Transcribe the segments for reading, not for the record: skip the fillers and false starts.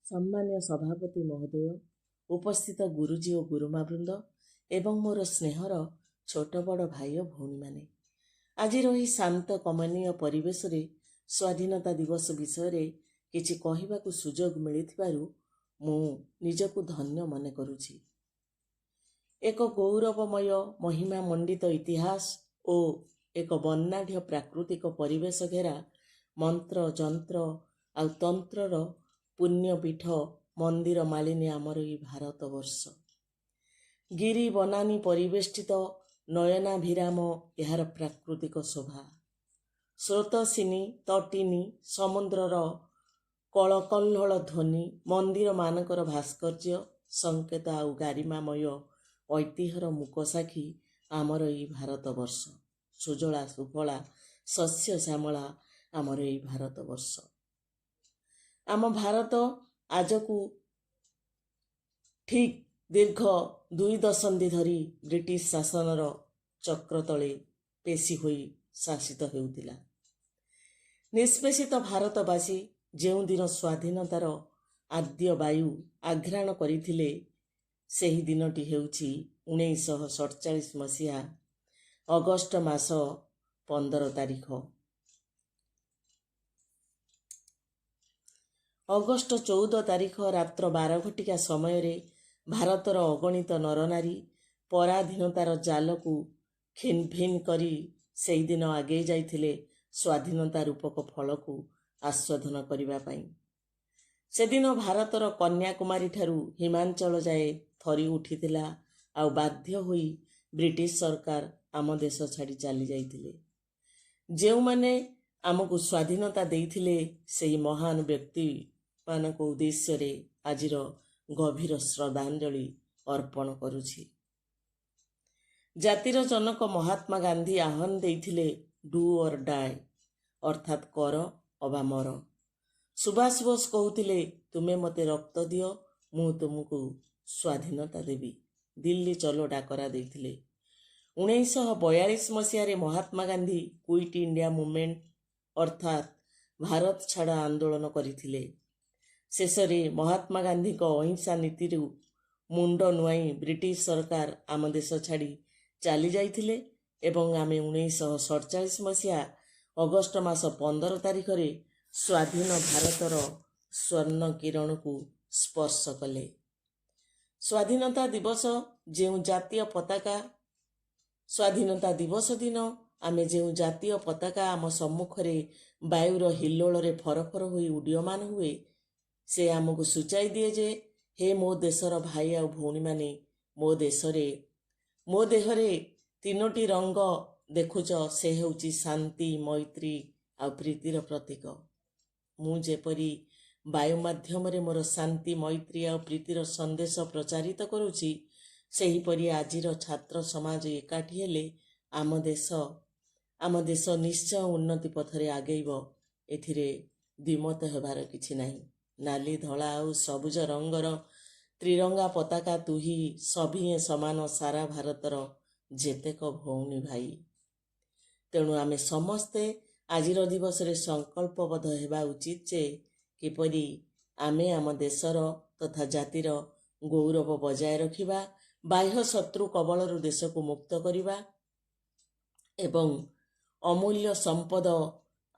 ସମ୍ମାନୀୟ ସଭାପତି ମହୋଦୟ, ଉପସ୍ଥିତ ଗୁରୁଜୀ ଓ ଗୁରୁମାବୃନ୍ଦ ଏବଂ ମୋର ସ୍ନେହର ଛୋଟ ବଡ଼ ଭାଇ ଓ ଭଉଣୀମାନେ, ଆଜିର ଏହି ଶାନ୍ତ କମନୀୟ ପରିବେଶରେ ସ୍ୱାଧୀନତା ଦିବସ ବିଷୟରେ କିଛି କହିବାକୁ ସୁଯୋଗ ମିଳିଥିବାରୁ ମୁଁ ନିଜକୁ ଧନ୍ୟ ମନେ କରୁଛି। ଏକ ଗୌରବମୟ ମହିମା ମଣ୍ଡିତ ଇତିହାସ ଓ ଏକ ବର୍ଣ୍ଣାଢ୍ୟ ପ୍ରାକୃତିକ ପରିବେଶ ଘେରା ମନ୍ତ୍ର ଯନ୍ତ୍ର ଆଉ ତନ୍ତ୍ରର ପୁଣ୍ୟପୀଠ ମନ୍ଦିର ମାଳିନୀ ଆମର ଏହି ଭାରତବର୍ଷ। ଗିରି ବନାନୀ ପରିବେଷ୍ଟିତ ନୟନାଭିରାମ ଏହାର ପ୍ରାକୃତିକ ଶୋଭା। ସ୍ରୋତସ୍ୱିନୀ ତଟିନୀ ସମୁଦ୍ରର କଳକଲ୍ଲୋଳ ଧ୍ୱନି, ମନ୍ଦିରମାନଙ୍କର ଭାସ୍କର୍ଯ୍ୟ ସଂକେତ ଆଉ ଗାରିମାମୟ ଐତିହ୍ୟର ମୁକସାକ୍ଷୀ ଆମର ଏହି ଭାରତବର୍ଷ। ସୁଜଳା ସୁଫଳା ଶସ୍ୟ ଶ୍ୟାମଳା ଆମର ଏହି ଭାରତବର୍ଷ। ଆମ ଭାରତ ଆଜକୁ ଠିକ୍ ଦୀର୍ଘ 2 ଦଶନ୍ଧି ଧରି ବ୍ରିଟିଶ ଶାସନର ଚକ୍ର ତଳେ ପେଶୀ ହୋଇ ଶାସିତ ହେଉଥିଲା। ନିଷ୍ପେଷିତ ଭାରତବାସୀ ଯେଉଁଦିନ ସ୍ୱାଧୀନତାର ଆଦ୍ୟ ବାୟୁ ଆଘ୍ରାଣ କରିଥିଲେ, ସେହି ଦିନଟି ହେଉଛି 1947 ମସିହା ଅଗଷ୍ଟ ମାସ 15 ତାରିଖ। ଅଗଷ୍ଟ 14 ତାରିଖ ରାତ୍ର 12 ଘଟିକା ସମୟରେ ଭାରତର ଅଗଣିତ ନରନାରୀ ପରାଧୀନତାର ଜାଲକୁ ଖିନଭିନ୍ କରି ସେହିଦିନ ଆଗେଇ ଯାଇଥିଲେ ସ୍ୱାଧୀନତା ରୂପକ ଫଳକୁ ଆସ୍ୱାଦନ କରିବା ପାଇଁ। ସେଦିନ ଭାରତର କନ୍ୟାକୁମାରୀ ଠାରୁ ହିମାଞ୍ଚଳ ଯାଏ ଥରି ଉଠିଥିଲା ଆଉ ବାଧ୍ୟ ହୋଇ ବ୍ରିଟିଶ ସରକାର ଆମ ଦେଶ ଛାଡ଼ି ଚାଲି ଯାଇଥିଲେ। ଯେଉଁମାନେ ଆମକୁ ସ୍ୱାଧୀନତା ଦେଇଥିଲେ, ସେହି ମହାନ ବ୍ୟକ୍ତିମାନଙ୍କ ଉଦ୍ଦେଶ୍ୟରେ ଆଜିର ଗଭୀର ଶ୍ରଦ୍ଧାଞ୍ଜଳି ଅର୍ପଣ କରୁଛି। ଜାତିର ଜନକ ମହାତ୍ମା ଗାନ୍ଧୀ ଆହ୍ୱାନ ଦେଇଥିଲେ ଡୁ ଅର୍ ଡାଏ, ଅର୍ଥାତ୍ କର ଅବା ମର। ସୁଭାଷ ବୋଷ କହୁଥିଲେ, ତୁମେ ମୋତେ ରକ୍ତ ଦିଅ, ମୁଁ ତୁମକୁ ସ୍ୱାଧୀନତା ଦେବି। ଦିଲ୍ଲୀ ଚଲୋ ଡାକରା ଦେଇଥିଲେ। 1942 ମସିହାରେ Mahatma Gandhi quit India movement ଅର୍ଥାତ୍ ଭାରତ ଛାଡ଼ ଆନ୍ଦୋଳନ କରିଥିଲେ। ଶେଷରେ ମହାତ୍ମା ଗାନ୍ଧୀଙ୍କ ଅହିଂସା ନୀତିରୁ ମୁଣ୍ଡ ନୁଆଇଁ ବ୍ରିଟିଶ ସରକାର ଆମ ଦେଶ ଛାଡ଼ି ଚାଲି ଯାଇଥିଲେ ଏବଂ ଆମେ 1947 ମସିହା ଅଗଷ୍ଟ ମାସ 15 ତାରିଖରେ ସ୍ୱାଧୀନ ଭାରତର ସ୍ୱର୍ଣ୍ଣ କିରଣକୁ ସ୍ପର୍ଶ କଲେ। ସ୍ୱାଧୀନତା ଦିବସ ଯେଉଁ ଜାତୀୟ ପତାକା ସ୍ୱାଧୀନତା ଦିବସ ଦିନ ଆମେ ଯେଉଁ ଜାତୀୟ ପତାକା ଆମ ସମ୍ମୁଖରେ ବାୟୁର ହିଲ୍ଲୋଳରେ ଫରଫର ହୋଇ ଉଡ୍ଡୀୟମାନ ହୁଏ, ସେ ଆମକୁ ସୂଚାଇ ଦିଏ ଯେ, ହେ ମୋ ଦେଶର ଭାଇ ଆଉ ଭଉଣୀମାନେ, ମୋ ଦେହରେ 3ଟି ରଙ୍ଗ ଦେଖୁଛ, ସେ ହେଉଛି ଶାନ୍ତି, ମୈତ୍ରୀ ଆଉ ପ୍ରୀତିର ପ୍ରତୀକ। ମୁଁ ଯେପରି ବାୟୁ ମାଧ୍ୟମରେ ମୋର ଶାନ୍ତି, ମୈତ୍ରୀ ଆଉ ପ୍ରୀତିର ସନ୍ଦେଶ ପ୍ରଚାରିତ କରୁଛି, ସେହିପରି ଆଜିର ଛାତ୍ର ସମାଜ ଏକାଠି ହେଲେ ଆମ ଦେଶ ନିଶ୍ଚୟ ଉନ୍ନତି ପଥରେ ଆଗେଇବ। ଏଥିରେ ଦ୍ୱିମତ ହେବାର କିଛି ନାହିଁ। ନାଲି, ଧଳା ଆଉ ସବୁଜ ରଙ୍ଗର ତ୍ରିରଙ୍ଗା ପତାକା ତୁହି ସଭିଏଁ ସମାନ ସାରା ଭାରତର ଯେତେକ ଭଉଣୀ ଭାଇ। ତେଣୁ ଆମେ ସମସ୍ତେ ଆଜିର ଦିବସରେ ସଂକଳ୍ପବଦ୍ଧ ହେବା ଉଚିତ ଯେ, କିପରି ଆମେ ଆମ ଦେଶର ତଥା ଜାତିର ଗୌରବ ବଜାୟ ରଖିବା, ବାହ୍ୟ ଶତ୍ରୁ କବଳରୁ ଦେଶକୁ ମୁକ୍ତ କରିବା ଏବଂ ଅମୂଲ୍ୟ ସମ୍ପଦ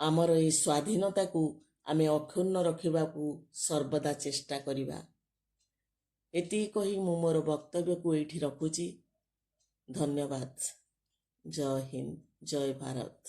ଆମର ଏହି ସ୍ୱାଧୀନତାକୁ ଆମେ ଅକ୍ଷୁଣ୍ଣ ରଖିବାକୁ ସର୍ବଦା ଚେଷ୍ଟା କରିବା। ଏତିକି କହି ମୁଁ ମୋର ବକ୍ତବ୍ୟକୁ ଏଇଠି ରଖୁଛି। ଧନ୍ୟବାଦ। ଜୟ ହିନ୍ଦ, ଜୟ ଭାରତ।